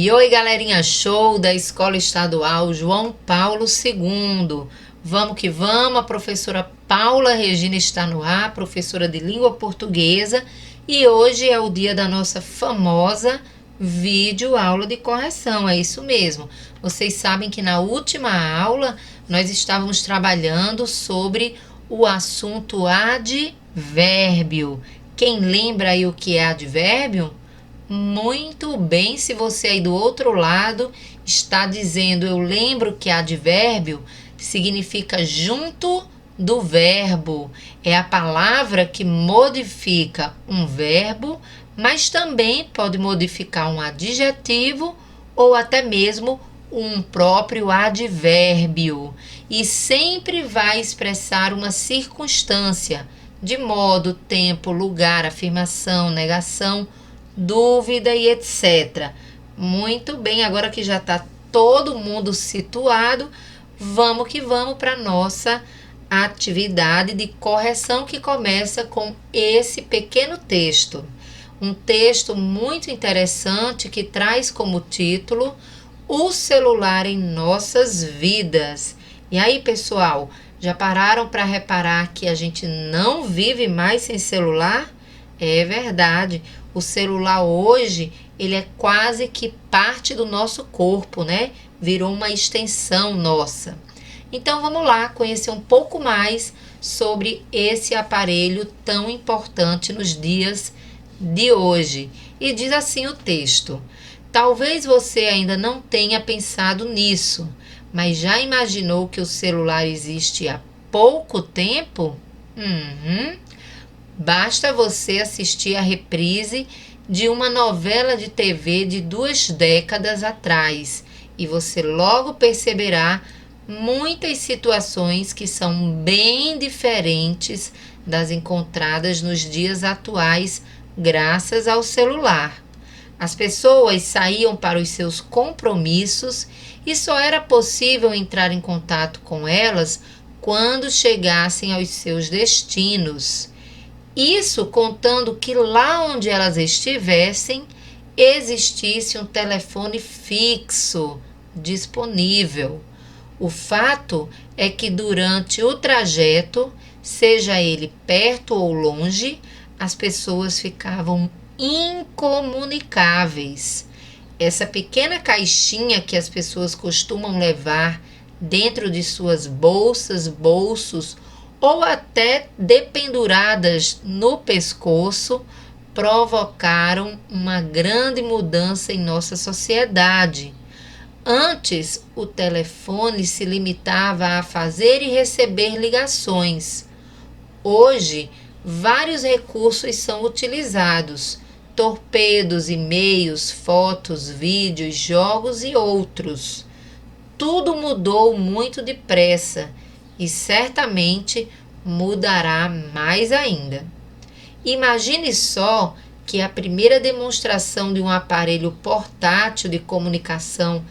Oi, oi, galerinha show da Escola Estadual João Paulo II. Vamos que vamos, a professora Paula Regina está no ar, professora de língua portuguesa, e hoje é o dia da nossa famosa vídeo aula de correção, é isso mesmo. Vocês sabem que na última aula nós estávamos trabalhando sobre o assunto advérbio. Quem lembra aí o que é advérbio? Muito bem, se você aí do outro lado está dizendo eu lembro que advérbio significa junto do verbo. É a palavra que modifica um verbo, mas também pode modificar um adjetivo ou até mesmo um próprio advérbio. E sempre vai expressar uma circunstância, de modo, tempo, lugar, afirmação, negação, dúvida e etc. Muito bem, agora que já está todo mundo situado, vamos que vamos para a nossa atividade de correção que começa com esse pequeno texto. Um texto muito interessante que traz como título O celular em nossas vidas. E aí, pessoal, já pararam para reparar que a gente não vive mais sem celular? É verdade. O celular hoje, ele é quase que parte do nosso corpo, né? Virou uma extensão nossa. Então vamos lá conhecer um pouco mais sobre esse aparelho tão importante nos dias de hoje. E diz assim o texto: talvez você ainda não tenha pensado nisso, mas já imaginou que o celular existe há pouco tempo? Basta você assistir a reprise de uma novela de TV de 2 décadas atrás e você logo perceberá muitas situações que são bem diferentes das encontradas nos dias atuais, graças ao celular. As pessoas saíam para os seus compromissos e só era possível entrar em contato com elas quando chegassem aos seus destinos. Isso contando que lá onde elas estivessem, existisse um telefone fixo disponível. O fato é que durante o trajeto, seja ele perto ou longe, as pessoas ficavam incomunicáveis. Essa pequena caixinha que as pessoas costumam levar dentro de suas bolsas, bolsos ou até dependuradas no pescoço, provocaram uma grande mudança em nossa sociedade. Antes, o telefone se limitava a fazer e receber ligações. Hoje, vários recursos são utilizados: torpedos, e-mails, fotos, vídeos, jogos e outros. Tudo mudou muito depressa e certamente mudará mais ainda. Imagine só que a primeira demonstração de um aparelho portátil de comunicação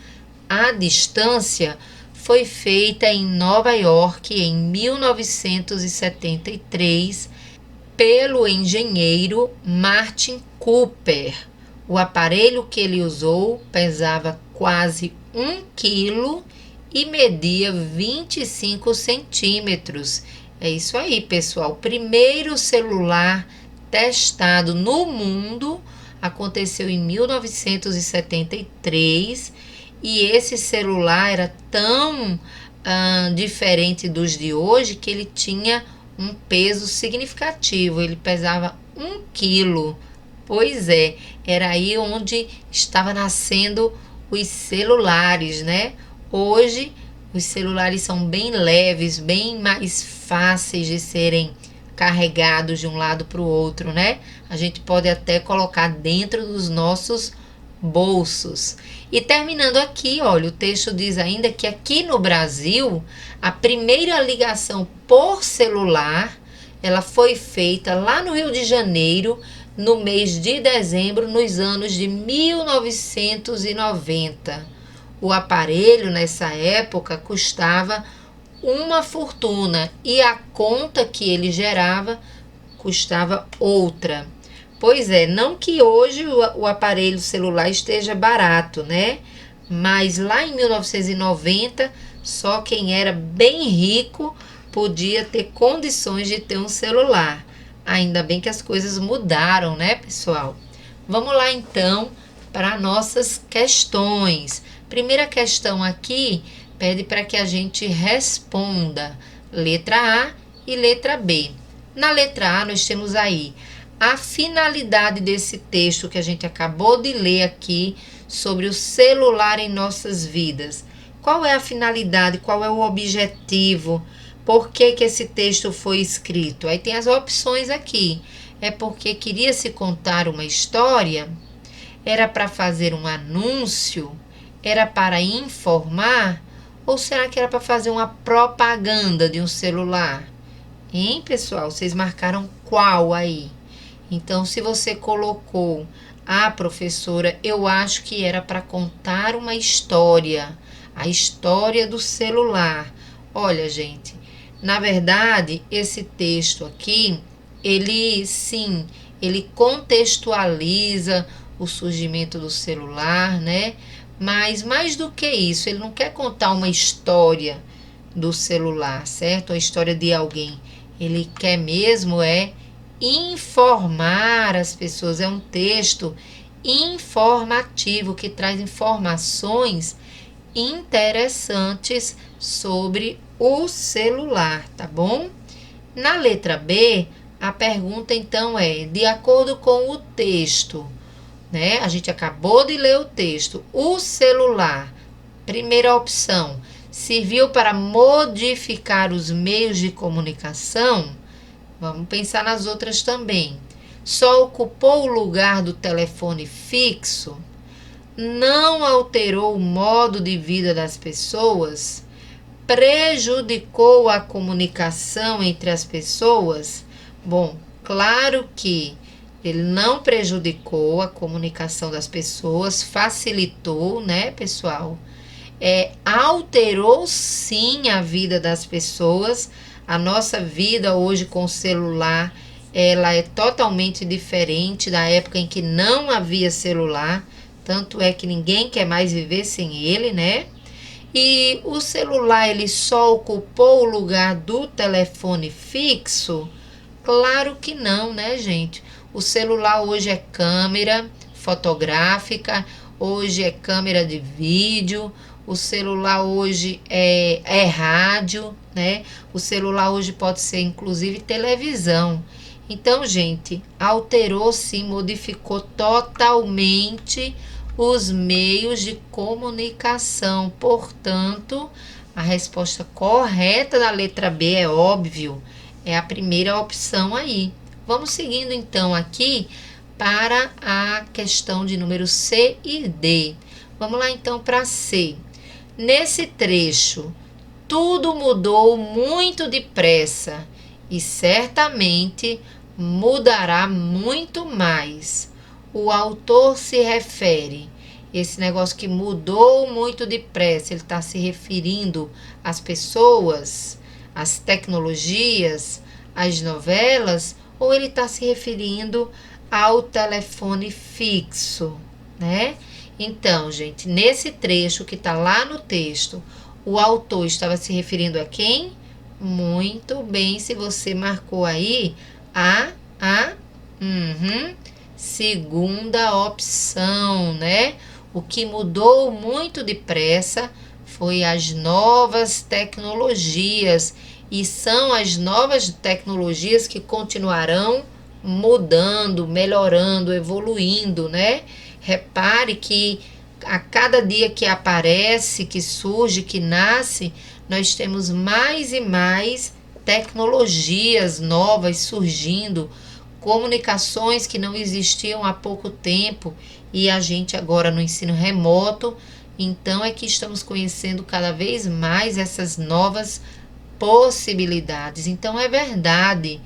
à distância foi feita em Nova York em 1973 pelo engenheiro Martin Cooper. O aparelho que ele usou pesava quase 1 quilo e media 25 centímetros. É isso aí, pessoal. O primeiro celular testado no mundo aconteceu em 1973 e esse celular era tão diferente dos de hoje que ele tinha um peso significativo. Ele pesava 1 quilo. Pois é, era aí onde estava nascendo os celulares, né? Hoje, os celulares são bem leves, bem mais fáceis de serem carregados de um lado para o outro, né? A gente pode até colocar dentro dos nossos bolsos. E terminando aqui, olha, o texto diz ainda que aqui no Brasil, a primeira ligação por celular, ela foi feita lá no Rio de Janeiro, no mês de dezembro, nos anos de 1990. O aparelho, nessa época, custava uma fortuna e a conta que ele gerava custava outra. Pois é, não que hoje o aparelho celular esteja barato, né? Mas lá em 1990, só quem era bem rico podia ter condições de ter um celular. Ainda bem que as coisas mudaram, né, pessoal? Vamos lá então para nossas questões. Primeira questão aqui pede para que a gente responda letra A e letra B. Na letra A, nós temos aí a finalidade desse texto que a gente acabou de ler aqui sobre o celular em nossas vidas. Qual é a finalidade? Qual é o objetivo? Por que esse texto foi escrito? Aí tem as opções aqui. É porque queria se contar uma história? Era para fazer um anúncio? Era para informar? Ou será que era para fazer uma propaganda de um celular? Hein, pessoal? Vocês marcaram qual aí? Então, se você colocou professora, eu acho que era para contar uma história, a história do celular. Olha, gente, na verdade, esse texto aqui, ele contextualiza o surgimento do celular, né? Mas mais do que isso, ele não quer contar uma história do celular, certo? A história de alguém. Ele quer mesmo informar as pessoas. É um texto informativo que traz informações interessantes sobre o celular, tá bom? Na letra B, a pergunta então é: de acordo com o texto, né? A gente acabou de ler o texto. O celular, primeira opção, serviu para modificar os meios de comunicação? Vamos pensar nas outras também. Só ocupou o lugar do telefone fixo? Não alterou o modo de vida das pessoas? Prejudicou a comunicação entre as pessoas? Bom, claro que ele não prejudicou a comunicação das pessoas, facilitou, né, pessoal? Alterou sim a vida das pessoas. A nossa vida hoje com o celular, ela é totalmente diferente da época em que não havia celular, tanto é que ninguém quer mais viver sem ele, né? E o celular, ele só ocupou o lugar do telefone fixo? Claro que não, né, gente? O celular hoje é câmera fotográfica, hoje é câmera de vídeo, o celular hoje é rádio, né? O celular hoje pode ser inclusive televisão. Então, gente, alterou sim, modificou totalmente os meios de comunicação. Portanto, a resposta correta da letra B é óbvio, é a primeira opção aí. Vamos seguindo então aqui para a questão de número C e D. Vamos lá então para C. Nesse trecho, tudo mudou muito depressa e certamente mudará muito mais. O autor se refere, esse negócio que mudou muito depressa, ele está se referindo às pessoas, às tecnologias, às novelas, ou ele está se referindo ao telefone fixo, né? Então, gente, nesse trecho que está lá no texto, o autor estava se referindo a quem? Muito bem, se você marcou aí segunda opção, né? O que mudou muito depressa foi as novas tecnologias, e são as novas tecnologias que continuarão mudando, melhorando, evoluindo, né? Repare que a cada dia que aparece, que surge, que nasce, nós temos mais e mais tecnologias novas surgindo, comunicações que não existiam há pouco tempo, e a gente agora no ensino remoto, então é que estamos conhecendo cada vez mais essas novas possibilidades. Então é verdade,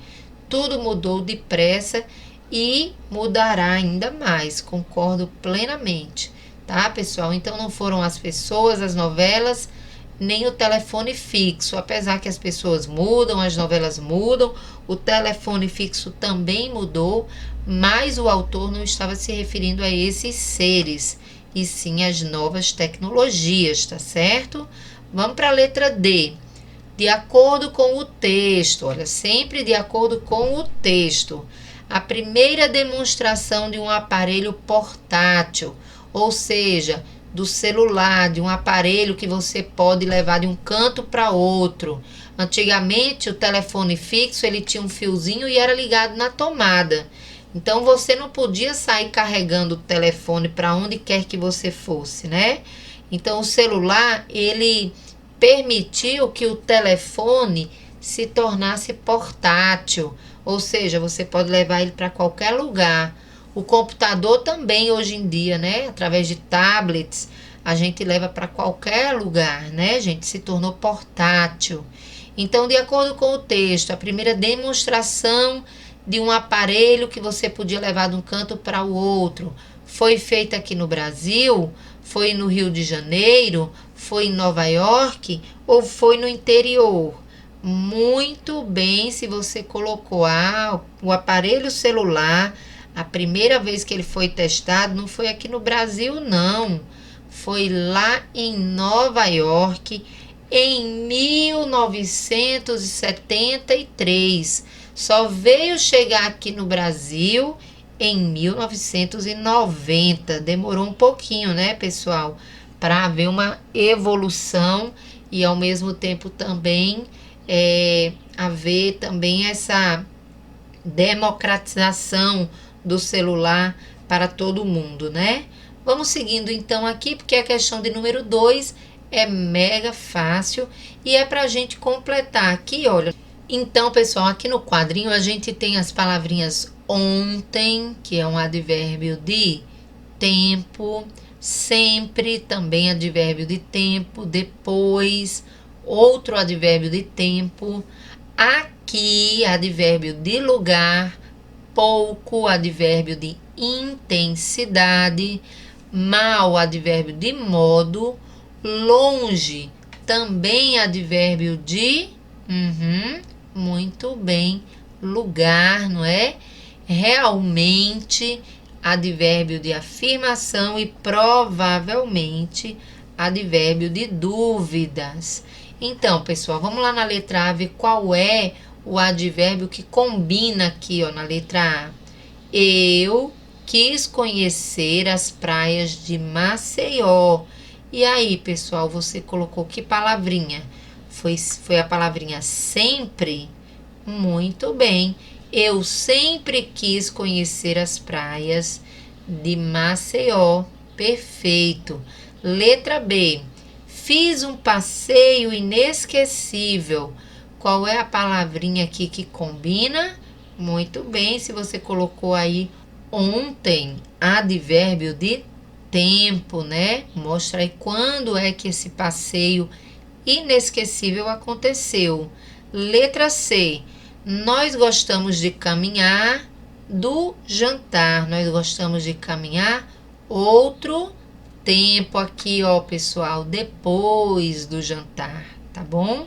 tudo mudou depressa e mudará ainda mais, concordo plenamente, tá, pessoal? Então não foram as pessoas, as novelas, nem o telefone fixo. Apesar que as pessoas mudam, as novelas mudam, o telefone fixo também mudou, mas o autor não estava se referindo a esses seres, e sim às novas tecnologias, tá certo? Vamos para a letra D. De acordo com o texto, olha, sempre de acordo com o texto. A primeira demonstração de um aparelho portátil, ou seja, do celular, de um aparelho que você pode levar de um canto para outro. Antigamente, o telefone fixo, ele tinha um fiozinho e era ligado na tomada. Então, você não podia sair carregando o telefone para onde quer que você fosse, né? Então, o celular, ele permitiu que o telefone se tornasse portátil, ou seja, você pode levar ele para qualquer lugar. O computador também hoje em dia, né, através de tablets, a gente leva para qualquer lugar, né, gente, se tornou portátil. Então, de acordo com o texto, a primeira demonstração de um aparelho que você podia levar de um canto para o outro foi feita aqui no Brasil, foi no Rio de Janeiro, foi em Nova York ou foi no interior? Muito bem, se você colocou o aparelho celular, a primeira vez que ele foi testado não foi aqui no Brasil, não. Foi lá em Nova York, em 1973. Só veio chegar aqui no Brasil em 1990. Demorou um pouquinho, né, pessoal? Para haver uma evolução e ao mesmo tempo também haver também essa democratização do celular para todo mundo, né? Vamos seguindo então aqui, porque a questão de número 2 é mega fácil e é para a gente completar aqui, olha. Então, pessoal, aqui no quadrinho a gente tem as palavrinhas ontem, que é um advérbio de tempo, sempre, também advérbio de tempo, depois, outro advérbio de tempo, aqui, advérbio de lugar, pouco, advérbio de intensidade, mal, advérbio de modo, longe, também advérbio de muito bem, lugar, não é? Realmente, advérbio de afirmação e provavelmente advérbio de dúvidas. Então, pessoal, vamos lá na letra A ver qual é o advérbio que combina aqui, ó, na letra A. Eu quis conhecer as praias de Maceió. E aí, pessoal, você colocou que palavrinha? Foi a palavrinha sempre? Muito bem. Eu sempre quis conhecer as praias de Maceió. Perfeito. Letra B. Fiz um passeio inesquecível. Qual é a palavrinha aqui que combina? Muito bem, se você colocou aí ontem, advérbio de tempo, né? Mostra aí quando é que esse passeio inesquecível aconteceu. Letra C. Nós gostamos de caminhar do jantar. Nós gostamos de caminhar outro tempo aqui, ó, pessoal, depois do jantar, tá bom?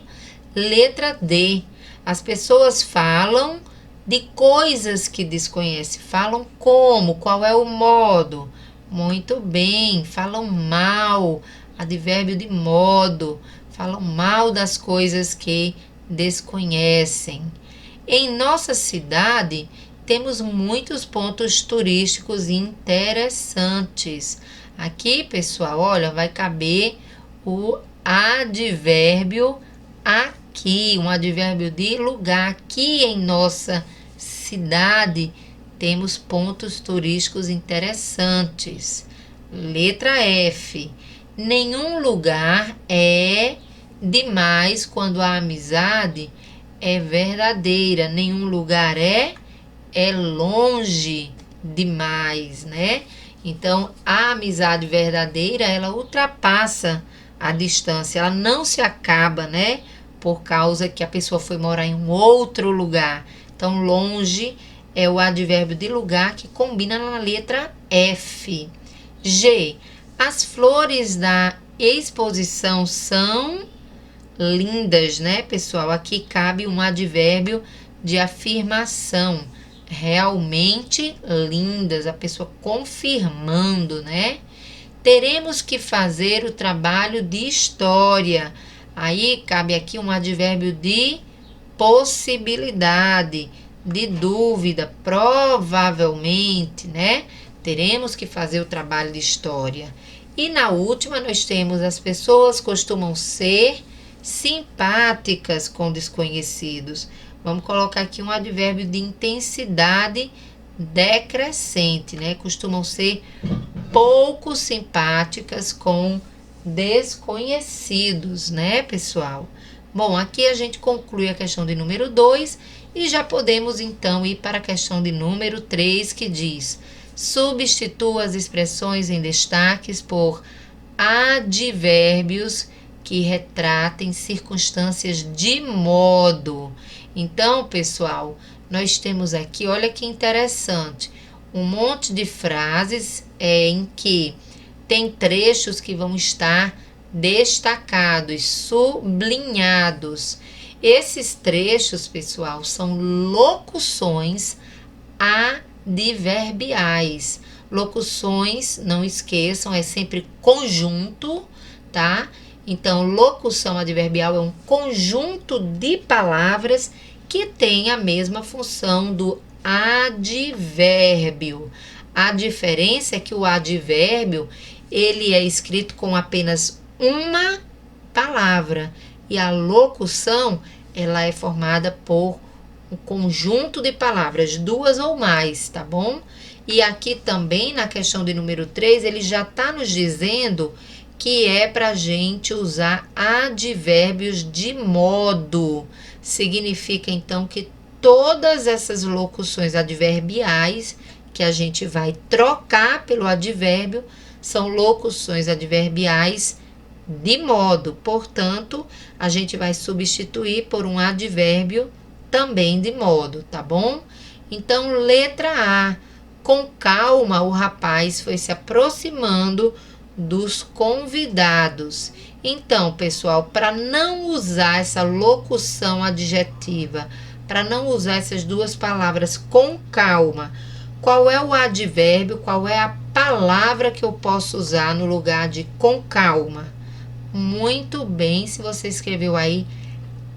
Letra D. As pessoas falam de coisas que desconhecem. Falam como? Qual é o modo? Muito bem. Falam mal. Advérbio de modo. Falam mal das coisas que desconhecem. Em nossa cidade, temos muitos pontos turísticos interessantes. Aqui, pessoal, olha, vai caber o advérbio aqui, um advérbio de lugar. Aqui em nossa cidade temos pontos turísticos interessantes. Letra F. Nenhum lugar é demais quando a amizade é verdadeira. Nenhum lugar é longe demais, né? Então, a amizade verdadeira, ela ultrapassa a distância, ela não se acaba, né? Por causa que a pessoa foi morar em um outro lugar. Então, longe é o advérbio de lugar que combina na letra F. G. As flores da exposição são lindas, né, pessoal? Aqui cabe um advérbio de afirmação. Realmente lindas, a pessoa confirmando, né? Teremos que fazer o trabalho de história. Aí cabe aqui um advérbio de possibilidade, de dúvida, provavelmente, né? Teremos que fazer o trabalho de história. E na última nós temos: as pessoas costumam ser simpáticas com desconhecidos. Vamos colocar aqui um advérbio de intensidade decrescente, né? Costumam ser pouco simpáticas com desconhecidos, né, pessoal? Bom, aqui a gente conclui a questão de número 2 e já podemos então ir para a questão de número 3, que diz: substitua as expressões em destaques por advérbios que retratem circunstâncias de modo. Então, pessoal, nós temos aqui, olha que interessante, um monte de frases em que tem trechos que vão estar destacados, sublinhados. Esses trechos, pessoal, são locuções adverbiais. Locuções, não esqueçam, é sempre conjunto, tá? Então, locução adverbial é um conjunto de palavras que tem a mesma função do advérbio. A diferença é que o advérbio, ele é escrito com apenas uma palavra e a locução, ela é formada por um conjunto de palavras, duas ou mais, tá bom? E aqui também, na questão de número 3, ele já está nos dizendo que é para a gente usar advérbios de modo. Significa, então, que todas essas locuções adverbiais que a gente vai trocar pelo advérbio são locuções adverbiais de modo. Portanto, a gente vai substituir por um advérbio também de modo, tá bom? Então, letra A. Com calma, o rapaz foi se aproximando dos convidados. Então, pessoal, para não usar essa locução adjetiva, para não usar essas duas palavras com calma, qual é o advérbio, qual é a palavra que eu posso usar no lugar de com calma? Muito bem, se você escreveu aí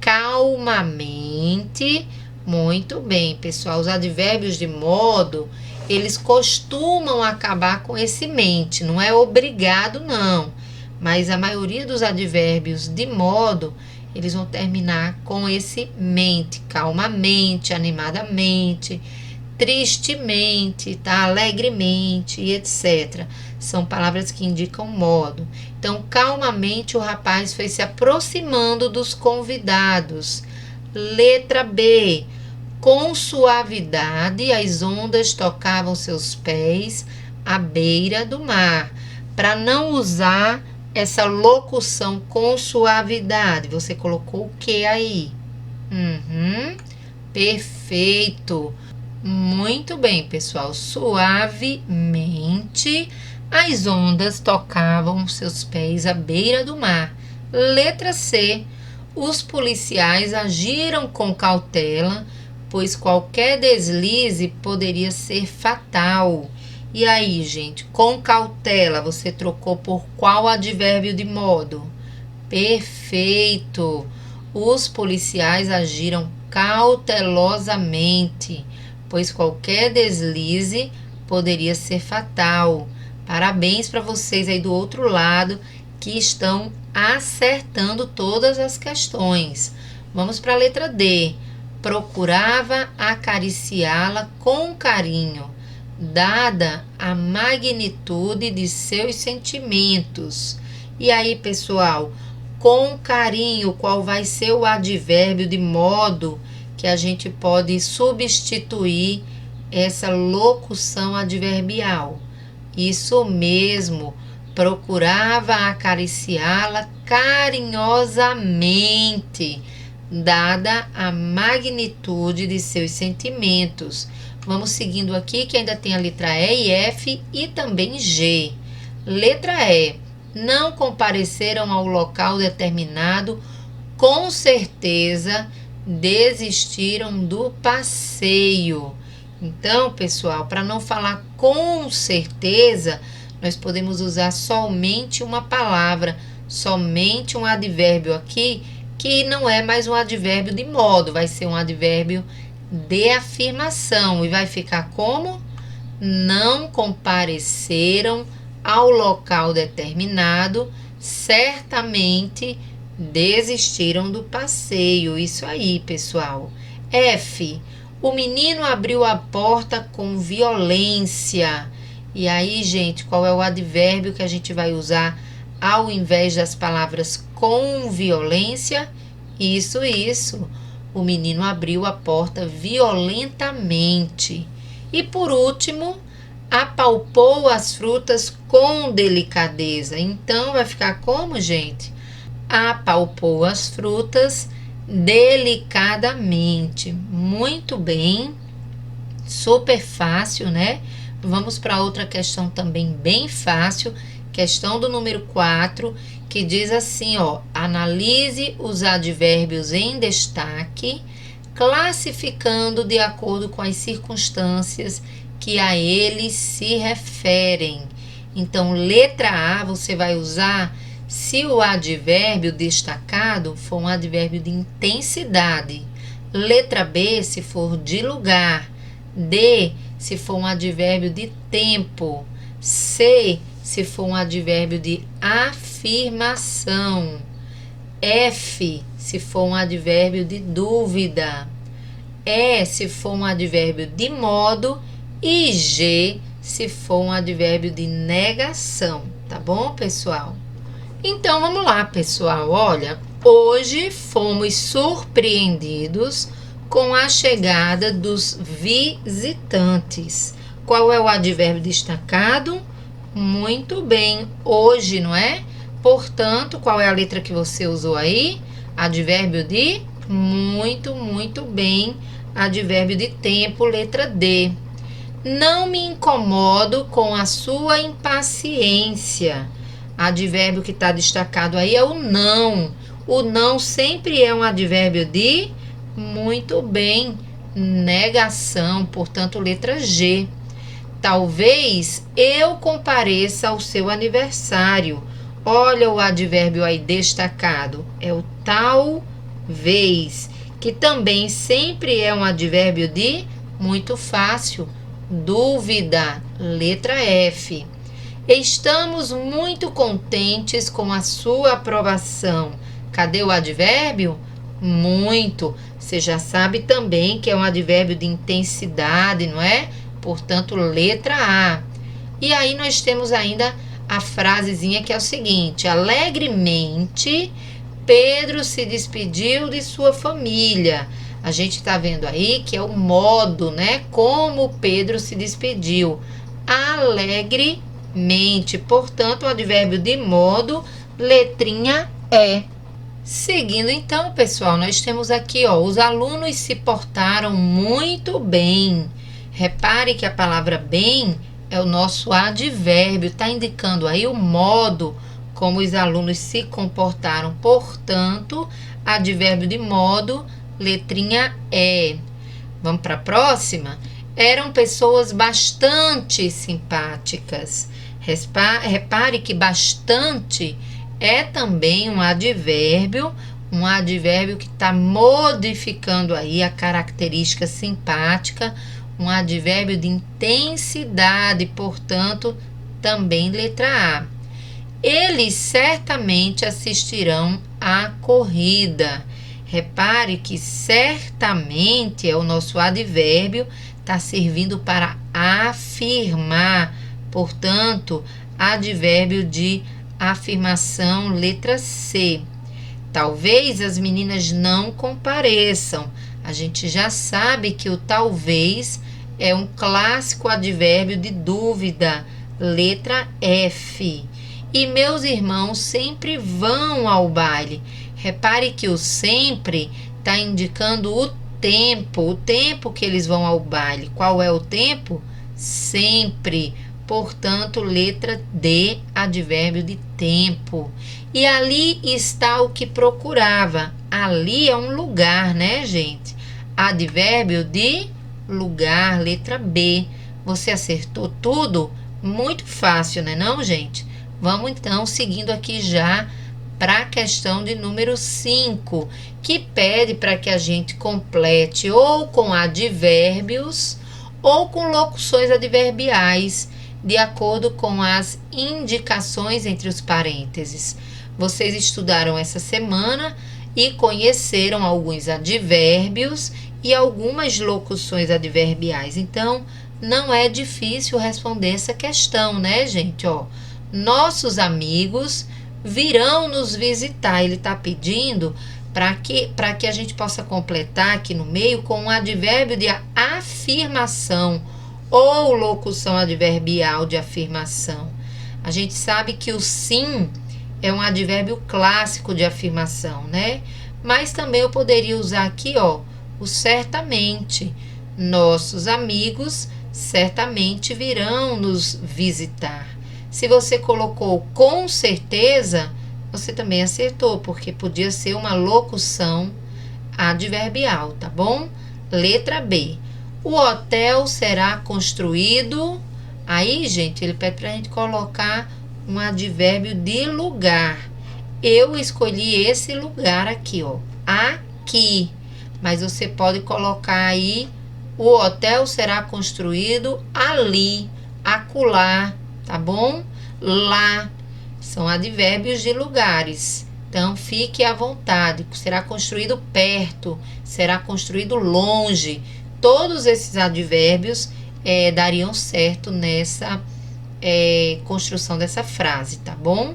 calmamente, muito bem, pessoal. Os advérbios de modo, eles costumam acabar com esse mente, não é obrigado não, mas a maioria dos advérbios de modo, eles vão terminar com esse mente, calmamente, animadamente, tristemente, tá? Alegremente e etc. São palavras que indicam modo. Então, calmamente o rapaz foi se aproximando dos convidados. Letra B. Com suavidade, as ondas tocavam seus pés à beira do mar. Para não usar essa locução com suavidade, você colocou o que aí? Perfeito. Muito bem, pessoal. Suavemente, as ondas tocavam seus pés à beira do mar. Letra C. Os policiais agiram com cautela, pois qualquer deslize poderia ser fatal. E aí, gente, com cautela, você trocou por qual advérbio de modo? Perfeito! Os policiais agiram cautelosamente, pois qualquer deslize poderia ser fatal. Parabéns para vocês aí do outro lado que estão acertando todas as questões. Vamos para a letra D. Procurava acariciá-la com carinho, dada a magnitude de seus sentimentos. E aí, pessoal, com carinho, qual vai ser o advérbio de modo que a gente pode substituir essa locução adverbial? Isso mesmo, procurava acariciá-la carinhosamente, dada a magnitude de seus sentimentos. Vamos seguindo aqui, que ainda tem a letra E e F e também G. Letra E. Não compareceram ao local determinado com certeza desistiram do passeio. Então, pessoal, para não falar com certeza, nós podemos usar somente uma palavra, somente um advérbio aqui, que não é mais um advérbio de modo, vai ser um advérbio de afirmação e vai ficar como? Não compareceram ao local determinado, certamente desistiram do passeio. Isso aí, pessoal. F. O menino abriu a porta com violência. E aí, gente, qual é o advérbio que a gente vai usar ao invés das palavras com violência? Isso. O menino abriu a porta violentamente. E por último, apalpou as frutas com delicadeza. Então, vai ficar como, gente? Apalpou as frutas delicadamente. Muito bem. Super fácil, né? Vamos para outra questão também bem fácil. Questão do número 4, que diz assim, ó. Analise os advérbios em destaque, classificando de acordo com as circunstâncias que a eles se referem. Então, letra A, você vai usar se o advérbio destacado for um advérbio de intensidade. Letra B, se for de lugar. D, se for um advérbio de tempo. C, se for um advérbio de afirmação. F, se for um advérbio de dúvida. E, se for um advérbio de modo. E G, se for um advérbio de negação. Tá bom, pessoal? Então, vamos lá, pessoal. Olha, hoje fomos surpreendidos com a chegada dos visitantes. Qual é o advérbio destacado? Muito bem, hoje, não é? Portanto, qual é a letra que você usou aí? Advérbio de muito bem. Advérbio de tempo, letra D. Não me incomodo com a sua impaciência. Advérbio que está destacado aí é o não. O não sempre é um advérbio de muito bem, negação, portanto, letra G. Talvez eu compareça ao seu aniversário. Olha o advérbio aí destacado, é o talvez, que também sempre é um advérbio de muito fácil, dúvida, letra F. Estamos muito contentes com a sua aprovação. Cadê o advérbio? Muito. Você já sabe também que é um advérbio de intensidade, não é? Portanto, letra A. E aí nós temos ainda a frasezinha que é o seguinte: alegremente, Pedro se despediu de sua família. A gente está vendo aí que é o modo, né? Como Pedro se despediu. Alegremente. Portanto, o advérbio de modo, letrinha E. Seguindo então, pessoal, nós temos aqui, ó, os alunos se portaram muito bem. Repare que a palavra bem é o nosso advérbio, está indicando aí o modo como os alunos se comportaram. Portanto, advérbio de modo, letrinha E. Vamos para a próxima? Eram pessoas bastante simpáticas. Repare que bastante é também um advérbio que está modificando aí a característica simpática, um advérbio de intensidade, portanto, também letra A. Eles certamente assistirão à corrida. Repare que certamente é o nosso advérbio, está servindo para afirmar, portanto, advérbio de afirmação, letra C. Talvez as meninas não compareçam. A gente já sabe que o talvez é um clássico advérbio de dúvida, letra F. E meus irmãos sempre vão ao baile. Repare que o sempre está indicando o tempo que eles vão ao baile. Qual é o tempo? Sempre. Portanto, letra D, advérbio de tempo. E ali está o que procurava. Ali é um lugar, né, gente? Advérbio de lugar, letra B. Você acertou tudo? Muito fácil, né não, gente? Vamos então seguindo aqui já para a questão de número 5, que pede para que a gente complete ou com advérbios ou com locuções adverbiais, de acordo com as indicações entre os parênteses. Vocês estudaram essa semana e conheceram alguns advérbios e algumas locuções adverbiais. Então, não é difícil responder essa questão, né, gente? Ó, nossos amigos virão nos visitar. Ele está pedindo para que a gente possa completar aqui no meio com um advérbio de afirmação ou locução adverbial de afirmação. A gente sabe que o sim é um advérbio clássico de afirmação, né? Mas também eu poderia usar aqui, ó, o certamente. Nossos amigos certamente virão nos visitar. Se você colocou com certeza, você também acertou, porque podia ser uma locução adverbial, tá bom? Letra B. O hotel será construído. Aí, gente, ele pede pra gente colocar um advérbio de lugar. Eu escolhi esse lugar aqui, ó. Aqui. Mas você pode colocar aí: o hotel será construído ali, acolá, tá bom? Lá. São advérbios de lugares. Então, fique à vontade. Será construído perto, será construído longe. Todos esses advérbios dariam certo nessa construção dessa frase, tá bom?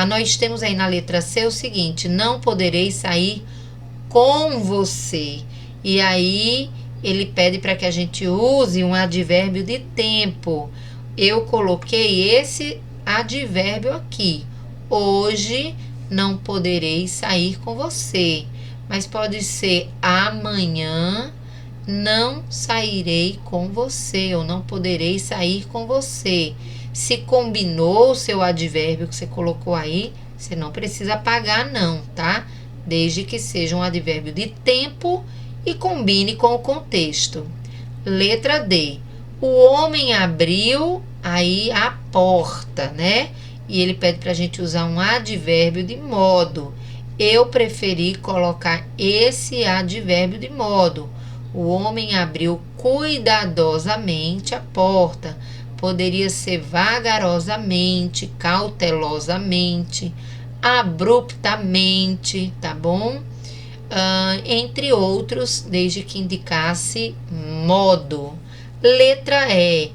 Nós temos aí na letra C o seguinte: não poderei sair com você. E aí, ele pede para que a gente use um advérbio de tempo. Eu coloquei esse advérbio aqui. Hoje não poderei sair com você. Mas pode ser amanhã não sairei com você, ou não poderei sair com você. Se combinou o seu advérbio que você colocou aí, você não precisa apagar não, tá? Desde que seja um advérbio de tempo e combine com o contexto. Letra D. O homem abriu aí a porta, né? E ele pede para a gente usar um advérbio de modo. Eu preferi colocar esse advérbio de modo. O homem abriu cuidadosamente a porta. Poderia ser vagarosamente, cautelosamente, abruptamente, tá bom? Entre outros, desde que indicasse modo. Letra E.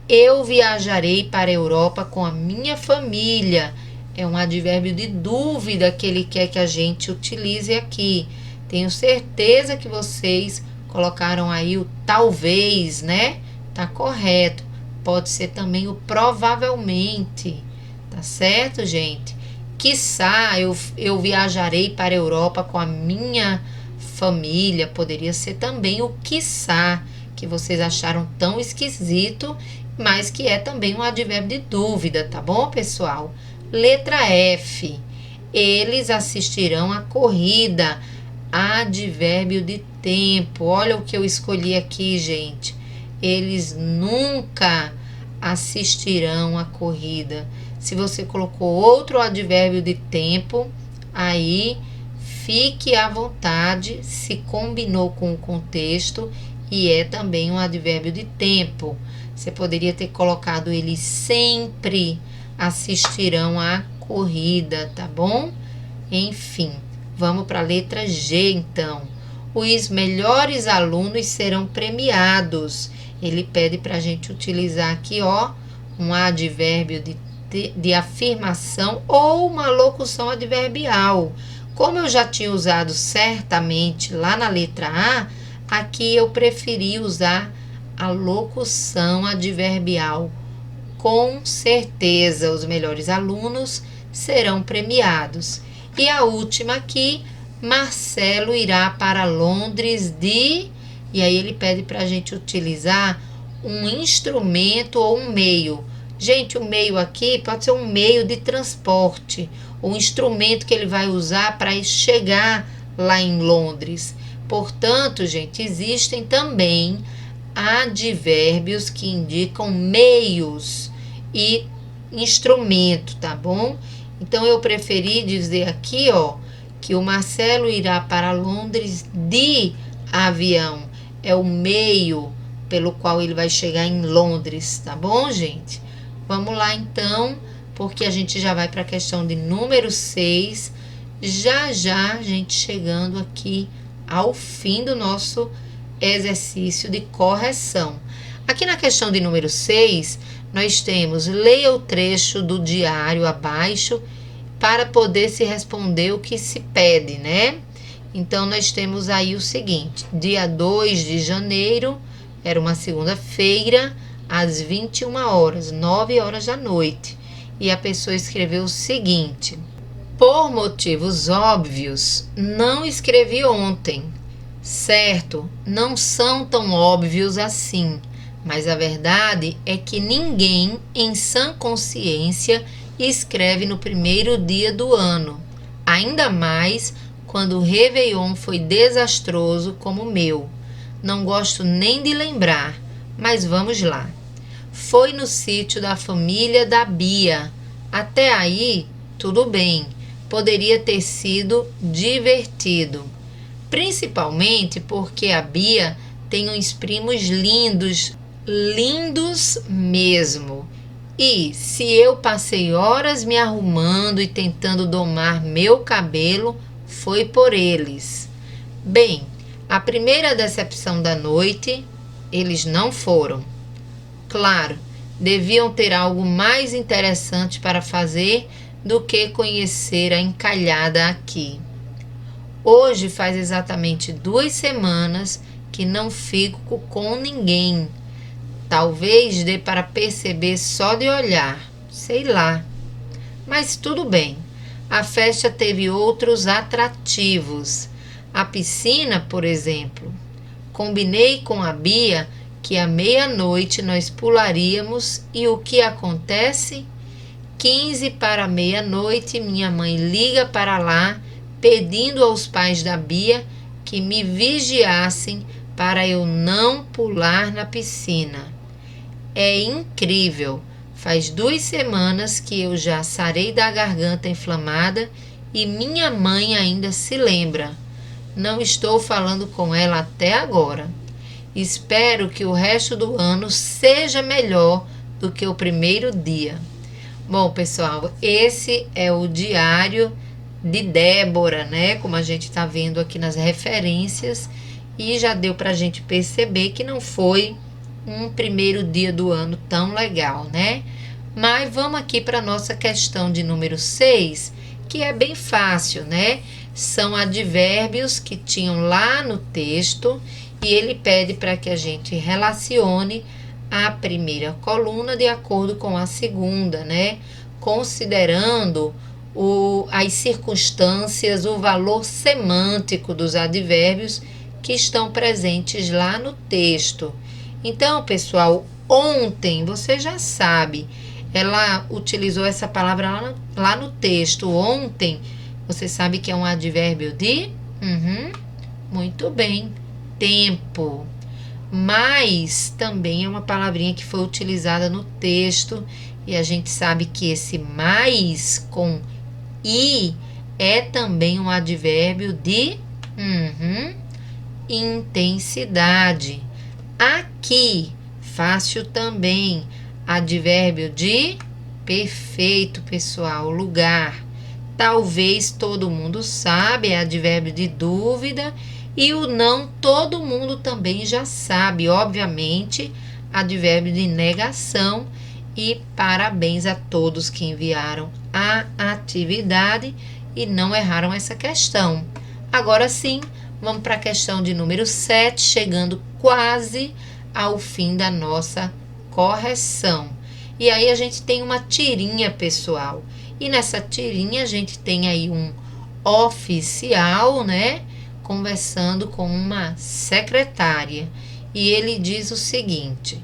Eu viajarei para a Europa com a minha família. É um advérbio de dúvida que ele quer que a gente utilize aqui. Tenho certeza que vocês colocaram aí o talvez, né? Tá correto. Pode ser também o provavelmente. Tá certo, gente? Quiçá eu viajarei para a Europa com a minha família. Poderia ser também o quiçá, que vocês acharam tão esquisito, mas que é também um advérbio de dúvida, tá bom, pessoal? Letra F. Eles assistirão à corrida. Advérbio de tempo. Olha o que eu escolhi aqui, gente. Eles nunca assistirão à corrida. Se você colocou outro advérbio de tempo, aí fique à vontade, se combinou com o contexto e é também um advérbio de tempo. Você poderia ter colocado: eles sempre assistirão à corrida, tá bom? Enfim, vamos para a letra G, então. Os melhores alunos serão premiados. Ele pede para a gente utilizar aqui, ó, um advérbio de afirmação ou uma locução adverbial. Como eu já tinha usado certamente lá na letra A, aqui eu preferi usar a locução adverbial. Com certeza, os melhores alunos serão premiados. E a última aqui: Marcelo irá para Londres de... E aí ele pede para a gente utilizar um instrumento ou um meio. Gente, o meio aqui pode ser um meio de transporte, um instrumento que ele vai usar para chegar lá em Londres. Portanto, gente, existem também advérbios que indicam meios e instrumento, tá bom? Então, eu preferi dizer aqui, ó, que o Marcelo irá para Londres de avião. É o meio pelo qual ele vai chegar em Londres, tá bom, gente? Vamos lá, então, porque a gente já vai para a questão de número 6. Já, a gente chegando aqui ao fim do nosso exercício de correção. Aqui na questão de número 6, nós temos: leia o trecho do diário abaixo para poder se responder o que se pede, né? Então, nós temos aí o seguinte: dia 2 de janeiro, era uma segunda-feira, às 21 horas, 9 horas da noite. E a pessoa escreveu o seguinte: por motivos óbvios, não escrevi ontem. Certo, não são tão óbvios assim, mas a verdade é que ninguém em sã consciência escreve no primeiro dia do ano, ainda mais quando o Réveillon foi desastroso como o meu. Não gosto nem de lembrar, mas vamos lá. Foi no sítio da família da Bia. Até aí, tudo bem, poderia ter sido divertido. Principalmente porque a Bia tem uns primos lindos, lindos mesmo. E se eu passei horas me arrumando e tentando domar meu cabelo, foi por eles. Bem, a primeira decepção da noite, eles não foram. Claro, deviam ter algo mais interessante para fazer do que conhecer a encalhada aqui. Hoje faz exatamente 2 semanas que não fico com ninguém. Talvez dê para perceber só de olhar, sei lá. Mas tudo bem, a festa teve outros atrativos. A piscina, por exemplo. Combinei com a Bia que à meia-noite nós pularíamos e o que acontece? 15 para meia-noite, minha mãe liga para lá pedindo aos pais da Bia que me vigiassem para eu não pular na piscina. É incrível, faz 2 semanas que eu já sarei da garganta inflamada e minha mãe ainda se lembra. Não estou falando com ela até agora. Espero que o resto do ano seja melhor do que o primeiro dia. Bom, pessoal, esse é o diário de Débora, né? Como a gente está vendo aqui nas referências, e já deu para a gente perceber que não foi um primeiro dia do ano tão legal, né? Mas vamos aqui para a nossa questão de número 6, que é bem fácil, né? São advérbios que tinham lá no texto e ele pede para que a gente relacione a primeira coluna de acordo com a segunda, né? Considerando as circunstâncias, o valor semântico dos advérbios que estão presentes lá no texto. Então, pessoal, ontem, você já sabe, ela utilizou essa palavra lá no texto. Ontem, você sabe que é um advérbio de? Muito bem, tempo. Mas também é uma palavrinha que foi utilizada no texto e a gente sabe que esse mais com i é também um advérbio de intensidade. Aqui, fácil também, advérbio de perfeito, pessoal, lugar. Talvez todo mundo sabe, é advérbio de dúvida. E o não todo mundo também já sabe, obviamente, advérbio de negação. E parabéns a todos que enviaram a atividade e não erraram essa questão. Agora sim, vamos para a questão de número 7, chegando quase ao fim da nossa correção. E aí a gente tem uma tirinha, pessoal. E nessa tirinha a gente tem aí um oficial, né? Conversando com uma secretária. E ele diz o seguinte: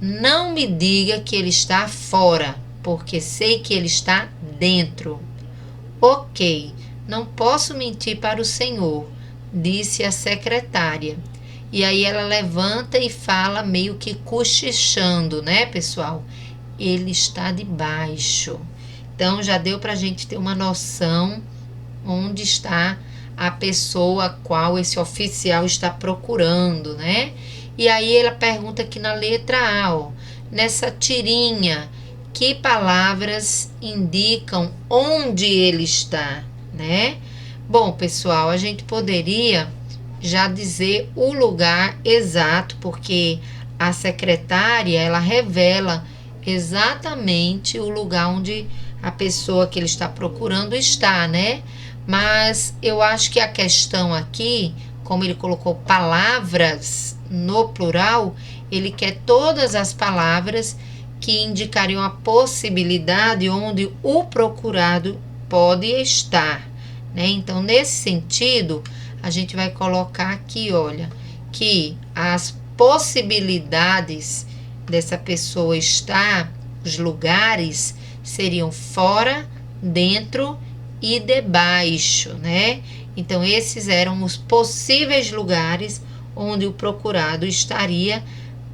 Não me diga que ele está fora, porque sei que ele está dentro. Ok, não posso mentir para o senhor, disse a secretária. E aí ela levanta e fala meio que cochichando, né, pessoal? Ele está debaixo. Então já deu para a gente ter uma noção onde está a pessoa a qual esse oficial está procurando, né? E aí ela pergunta aqui na letra A, ó, nessa tirinha, que palavras indicam onde ele está, né? Bom, pessoal, a gente poderia já dizer o lugar exato, porque a secretária, ela revela exatamente o lugar onde a pessoa que ele está procurando está, né? Mas eu acho que a questão aqui, como ele colocou palavras no plural, ele quer todas as palavras que indicariam a possibilidade onde o procurado pode estar, né? Então, nesse sentido, a gente vai colocar aqui, olha, que as possibilidades dessa pessoa estar, os lugares seriam fora, dentro e debaixo, né? Então, esses eram os possíveis lugares onde o procurado estaria,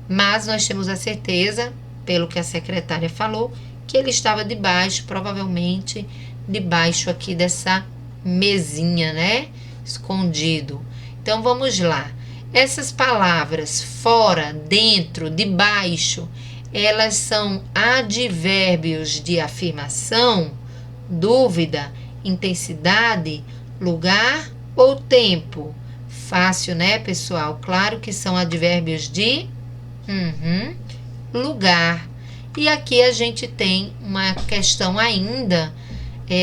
mas nós temos a certeza, pelo que a secretária falou, que ele estava debaixo, provavelmente debaixo aqui dessa mesinha, né? Escondido. Então, vamos lá. Essas palavras fora, dentro, debaixo, elas são advérbios de afirmação, dúvida, intensidade, lugar ou tempo? Fácil, né, pessoal? Claro que são advérbios de lugar. E aqui a gente tem uma questão ainda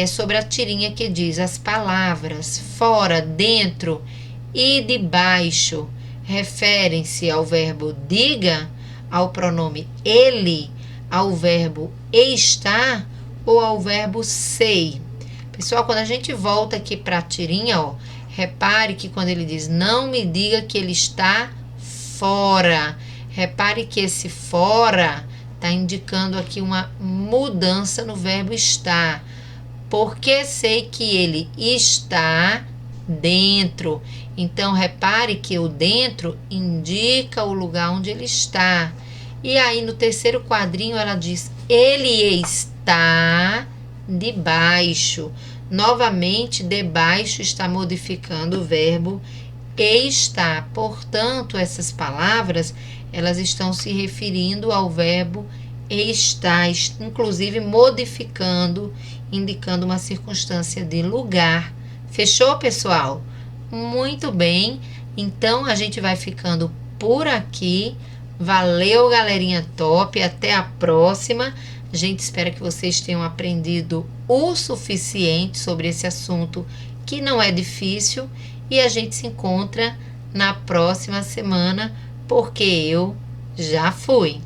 sobre a tirinha que diz as palavras fora, dentro e debaixo referem-se ao verbo diga, ao pronome ele, ao verbo estar ou ao verbo sei. Pessoal, quando a gente volta aqui para a tirinha, ó, repare que quando ele diz não me diga que ele está fora, repare que esse fora está indicando aqui uma mudança no verbo estar, porque sei que ele está dentro. Então, repare que o dentro indica o lugar onde ele está. E aí, no terceiro quadrinho, ela diz, ele está debaixo. Novamente, debaixo está modificando o verbo está. Portanto, essas palavras, elas estão se referindo ao verbo está, inclusive modificando, indicando uma circunstância de lugar. Fechou, pessoal? Muito bem. Então, a gente vai ficando por aqui. Valeu, galerinha top. Até a próxima. A gente espera que vocês tenham aprendido o suficiente sobre esse assunto que não é difícil. E a gente se encontra na próxima semana, porque eu já fui.